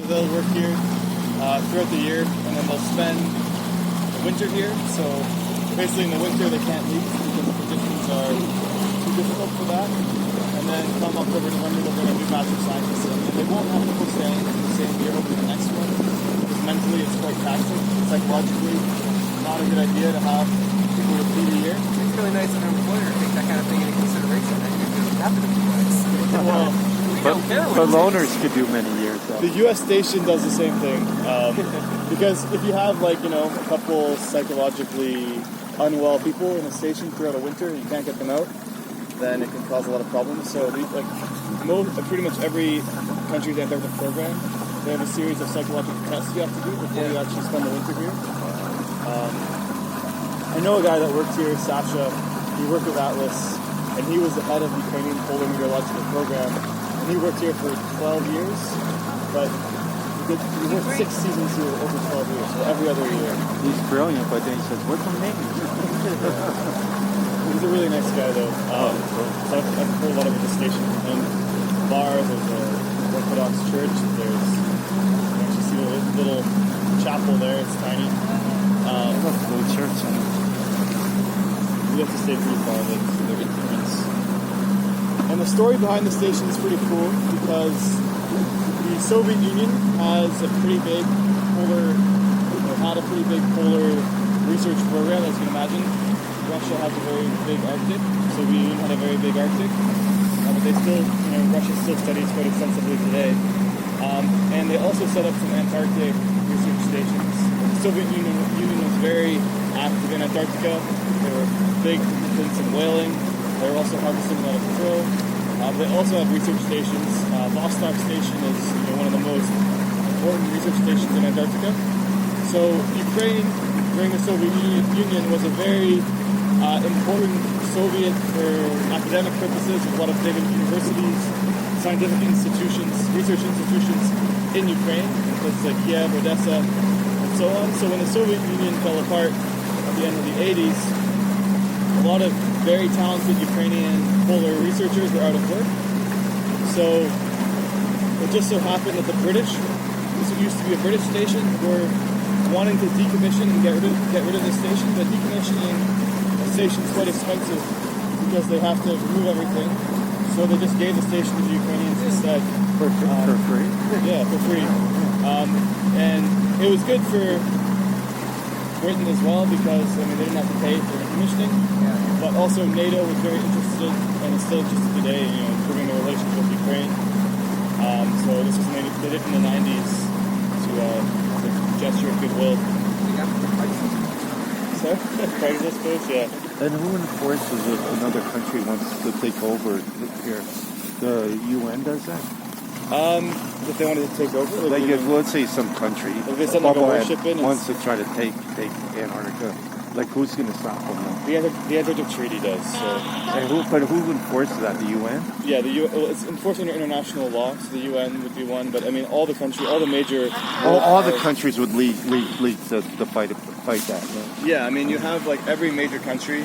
They'll work here throughout the year, and then they'll spend the winter here. So basically in the winter they can't leave because the conditions are too difficult for that. And then come October, November, they'll bring a new batch of scientists in. And they won't have people staying in the same year over the next one because mentally it's quite taxing. Psychologically, not a good idea to have people repeat a year. It's really nice of an employer to take that kind of thing into consideration. That you really have to do this. Well, But loaners could do many years, though. the U.S. station does the same thing. Because if you have, a couple psychologically unwell people in a station throughout a winter and you can't get them out, then it can cause a lot of problems. So, pretty much every country's Antarctic program, they have a series of psychological tests you have to do before you actually spend the winter here. I know a guy that worked here, Sasha. He worked with Atlas, and he was the head of the Ukrainian Polar Meteorological Program. And he worked here for 12 years, but he worked 6 seasons here over 12 years, so every other year. He's brilliant, but then he says, what's my name? He's a really nice guy, though. So I've heard a lot about the station from him. Bar, there's an Orthodox church, there's, you actually see the little chapel there, it's tiny. That's a little church. We have to stay pretty far of it, so they're instruments. And the story behind the station is pretty cool because the Soviet Union has a pretty big had a pretty big polar research program, as you can imagine. Russia has a very big Arctic. The Soviet Union had a very big Arctic. But they still, Russia still studies quite extensively today. And they also set up some Antarctic research stations. The Soviet Union was very active in Antarctica. They were big participants in whaling. They were also harvesting a lot of krill. They also have research stations. Vostok Station is one of the most important research stations in Antarctica. So Ukraine, during the Soviet Union, was a very important Soviet for academic purposes, with a lot of big universities, scientific institutions, research institutions in Ukraine, places like Kiev, Odessa, and so on. So when the Soviet Union fell apart at the end of the 80s, a lot of very talented Ukrainian polar researchers were out of work. So it just so happened that the British, this used to be a British station, were wanting to decommission and get rid of the station, but decommissioning a station is quite expensive because they have to remove everything. So they just gave the station to the Ukrainians instead. For free? Yeah, for free. And it was good for Britain as well because they didn't have to pay for decommissioning. Yeah. But also NATO was very interested and is still interested today, improving their relationship with Ukraine. So this was something they did in the 90s to gesture of goodwill. So, Craigslist post, yeah. And who enforces if another country wants to take over here? The UN does that? If they wanted to take over? Let's say some country If they send a warship in, wants to try to take Antarctica. Who's going to stop them now? the Antarctic Treaty does. So. But who enforces that? The UN? Yeah, it's enforced under international law, so the UN would be one. But all the major... All the countries would lead to fight that. Yeah, you have every major country